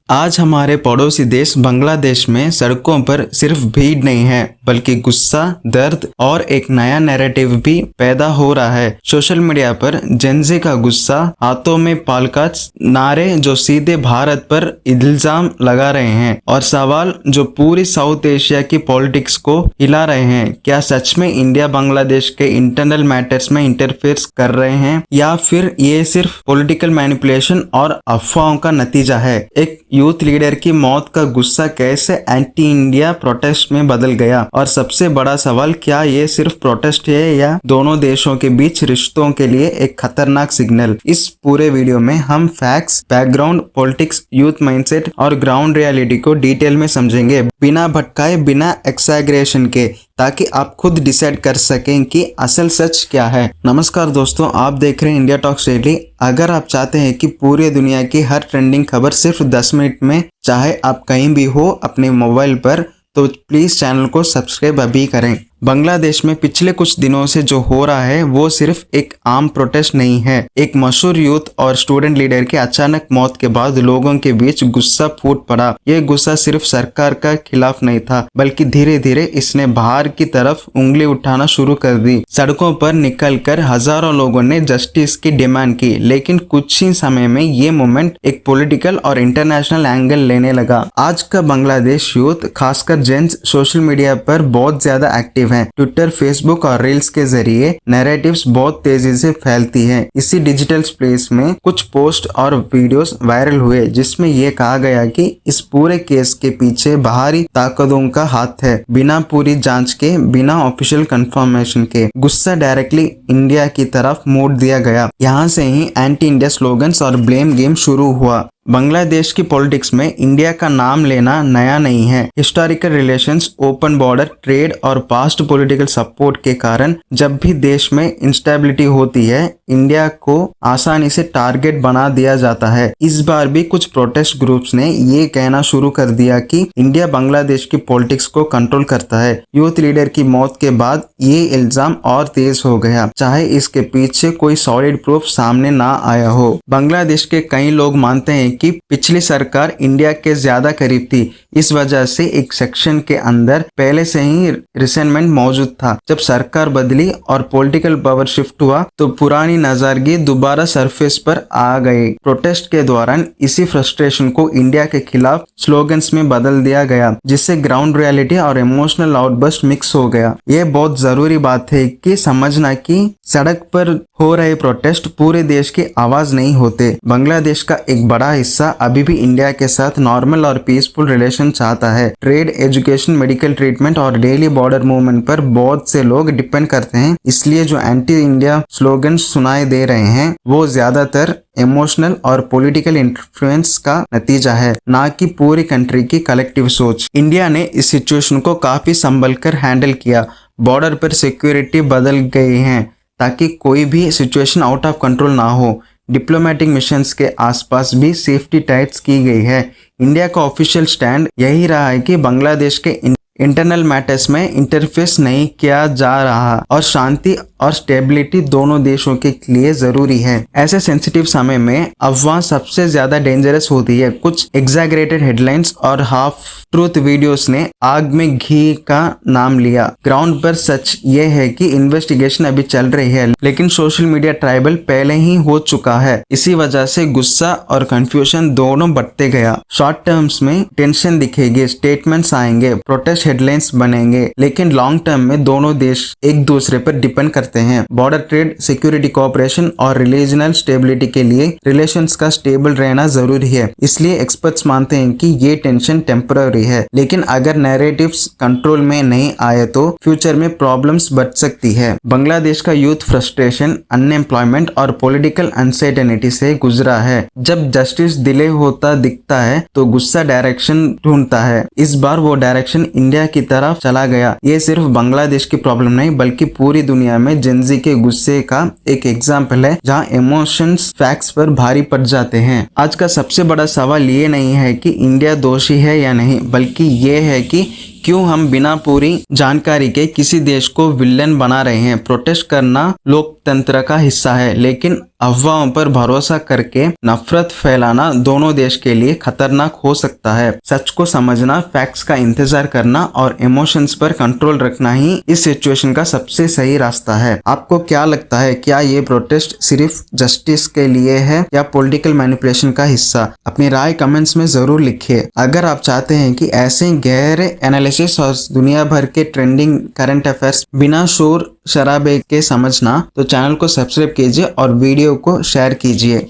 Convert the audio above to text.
आज हमारे पड़ोसी देश बांग्लादेश में सड़कों पर सिर्फ भीड़ नहीं है बल्कि गुस्सा, दर्द और एक नया नैरेटिव भी पैदा हो रहा है। सोशल मीडिया पर जेनजी का गुस्सा, हाथों में पालकाच नारे जो सीधे भारत पर इल्जाम लगा रहे हैं और सवाल जो पूरी साउथ एशिया की पॉलिटिक्स को हिला रहे हैं। क्या सच में इंडिया बांग्लादेश के इंटरनल मैटर्स में इंटरफेयर कर रहे हैं या फिर ये सिर्फ पॉलिटिकल मैनिपुलेशन और अफवाहों का नतीजा है? एक यूथ लीडर की मौत का गुस्सा कैसे एंटी इंडिया प्रोटेस्ट में बदल गया? और सबसे बड़ा सवाल, क्या ये सिर्फ प्रोटेस्ट है या दोनों देशों के बीच रिश्तों के लिए एक खतरनाक सिग्नल? इस पूरे वीडियो में हम facts, background, politics, youth mindset और ग्राउंड रियलिटी को डिटेल में समझेंगे, बिना भटकाए, बिना एक्सैग्रेशन के, ताकि आप खुद डिसाइड कर सकें कि असल सच क्या है। नमस्कार दोस्तों, आप देख रहे हैं इंडिया टॉक्स डेली। अगर आप चाहते हैं कि पूरी दुनिया की हर ट्रेंडिंग खबर सिर्फ 10 मिनट में, चाहे आप कहीं भी हो अपने मोबाइल पर, तो प्लीज चैनल को सब्सक्राइब अभी करें। बांग्लादेश में पिछले कुछ दिनों से जो हो रहा है वो सिर्फ एक आम प्रोटेस्ट नहीं है। एक मशहूर यूथ और स्टूडेंट लीडर के अचानक मौत के बाद लोगों के बीच गुस्सा फूट पड़ा। ये गुस्सा सिर्फ सरकार का खिलाफ नहीं था, बल्कि धीरे धीरे इसने बाहर की तरफ उंगली उठाना शुरू कर दी। सड़कों पर निकलकर हजारों लोगों ने जस्टिस की डिमांड की, लेकिन कुछ ही समय में ये मूवमेंट एक पॉलिटिकल और इंटरनेशनल एंगल लेने लगा। आज का बांग्लादेश यूथ, खासकर जेंट्स, सोशल मीडिया पर बहुत ज्यादा एक्टिव है। ट्विटर, फेसबुक और रील्स के जरिए नैरेटिव्स बहुत तेजी से फैलती हैं। इसी डिजिटल स्पेस में कुछ पोस्ट और वीडियोस वायरल हुए जिसमें यह कहा गया कि इस पूरे केस के पीछे बाहरी ताकतों का हाथ है, बिना पूरी जांच के, बिना ऑफिशियल कंफर्मेशन के। गुस्सा डायरेक्टली इंडिया की तरफ मोड़ दिया गया। यहाँ से ही एंटी इंडिया स्लोगन्स और ब्लेम गेम शुरू हुआ। बांग्लादेश की पॉलिटिक्स में इंडिया का नाम लेना नया नहीं है। Historical relations, open border, trade और पास्ट पॉलिटिकल सपोर्ट के कारण जब भी देश में इंस्टेबिलिटी होती है, इंडिया को आसानी से टारगेट बना दिया जाता है। इस बार भी कुछ प्रोटेस्ट ग्रुप्स ने ये कहना शुरू कर दिया कि इंडिया बांग्लादेश की पॉलिटिक्स को कंट्रोल करता है। यूथ लीडर की मौत के बाद ये इल्जाम और तेज हो गया, चाहे इसके पीछे कोई सॉलिड प्रूफ सामने ना आया हो। बांग्लादेश के कई लोग मानते हैं कि पिछली सरकार इंडिया के ज्यादा करीब थी, इस वजह से एक सेक्शन के अंदर पहले से ही रिसेंटमेंट मौजूद था। जब सरकार बदली और पॉलिटिकल पावर शिफ्ट हुआ तो पुरानी नजरगी दोबारा सरफेस पर आ गई। प्रोटेस्ट के दौरान इसी फ्रस्ट्रेशन को इंडिया के खिलाफ स्लोगन्स में बदल दिया गया, जिससे ग्राउंड रियलिटी और इमोशनल आउटबर्स्ट मिक्स हो गया। ये बहुत जरूरी बात है कि समझना कि सड़क पर हो रहे प्रोटेस्ट पूरे देश की आवाज नहीं होते। बांग्लादेश का एक बड़ा हिस्सा अभी भी इंडिया के साथ नॉर्मल और पीसफुल रिलेशन चाहता है। ट्रेड, एजुकेशन, मेडिकल ट्रीटमेंट और डेली बॉर्डर मूवमेंट पर बहुत से लोग डिपेंड करते हैं। इसलिए जो एंटी इंडिया स्लोगन सुनाई दे रहे हैं वो ज्यादातर इमोशनल और पॉलिटिकल इन्फ्लुएंस का नतीजा है, ना कि पूरी कंट्री की कलेक्टिव सोच। इंडिया ने इस सिचुएशन को काफी संभल कर हैंडल किया। बॉर्डर पर सिक्योरिटी बदल गई है ताकि कोई भी सिचुएशन आउट ऑफ कंट्रोल ना हो। डिप्लोमेटिक मिशंस के आसपास भी सेफ्टी टाइट्स की गई है। इंडिया का ऑफिशियल स्टैंड यही रहा है कि बांग्लादेश के इंटरनल मैटर्स में इंटरफेस नहीं किया जा रहा और शांति और स्टेबिलिटी दोनों देशों के लिए जरूरी है। ऐसे सेंसिटिव समय में अफवाह सबसे ज्यादा डेंजरस होती है। कुछ एग्जैगरेटेड हेडलाइंस और हाफ ट्रूथ वीडियोस ने आग में घी का नाम लिया। ग्राउंड पर सच ये है कि इन्वेस्टिगेशन अभी चल रही है, लेकिन सोशल मीडिया ट्राइबल पहले ही हो चुका है। इसी वजह से गुस्सा और कंफ्यूजन दोनों बढ़ते गया। शॉर्ट टर्म्स में टेंशन दिखेगी, स्टेटमेंट्स आएंगे, प्रोटेस्ट हेडलाइंस बनेंगे, लेकिन लॉन्ग टर्म में दोनों देश एक दूसरे पर डिपेंड करते हैं। बॉर्डर, ट्रेड, सिक्योरिटी, कोऑपरेशन और रिलीजनल स्टेबिलिटी के लिए रिलेशंस का स्टेबल रहना जरूरी है। इसलिए एक्सपर्ट्स मानते हैं कि ये टेंशन टेम्पररी है, लेकिन अगर नैरेटिव्स कंट्रोल में नहीं आए तो फ्यूचर में प्रॉब्लम्स बढ़ सकती है। बांग्लादेश का यूथ फ्रस्ट्रेशन, अनएम्प्लॉयमेंट और पॉलिटिकल अनसर्टेनिटी से गुजरा है। जब जस्टिस डिले होता दिखता है तो गुस्सा डायरेक्शन ढूंढता है। इस बार वो डायरेक्शन इंडिया की तरफ चला गया। ये सिर्फ बांग्लादेश की प्रॉब्लम नहीं, बल्कि पूरी दुनिया में जेनजी के गुस्से का एक एग्जाम्पल है, जहां इमोशंस फैक्ट्स पर भारी पड़ जाते हैं। आज का सबसे बड़ा सवाल ये नहीं है कि इंडिया दोषी है या नहीं, बल्कि ये है कि क्यों हम बिना पूरी जानकारी के किसी देश को विलेन बना रहे हैं। प्रोटेस्ट करना लोकतंत्र का हिस्सा है, लेकिन अफवाहों पर भरोसा करके नफरत फैलाना दोनों देश के लिए खतरनाक हो सकता है। सच को समझना, फैक्ट्स का इंतजार करना और इमोशंस पर कंट्रोल रखना ही इस सिचुएशन का सबसे सही रास्ता है। आपको क्या लगता है, क्या ये प्रोटेस्ट सिर्फ जस्टिस के लिए है या पॉलिटिकल मैनिपुलेशन का हिस्सा? अपनी राय कमेंट्स में जरूर लिखिए। अगर आप चाहते हैं कि ऐसे गहरे एनालिसिस और दुनिया भर के ट्रेंडिंग करंट अफेयर्स बिना शोर शराबे के समझना, तो चैनल को सब्सक्राइब कीजिए और वीडियो को शेयर कीजिए।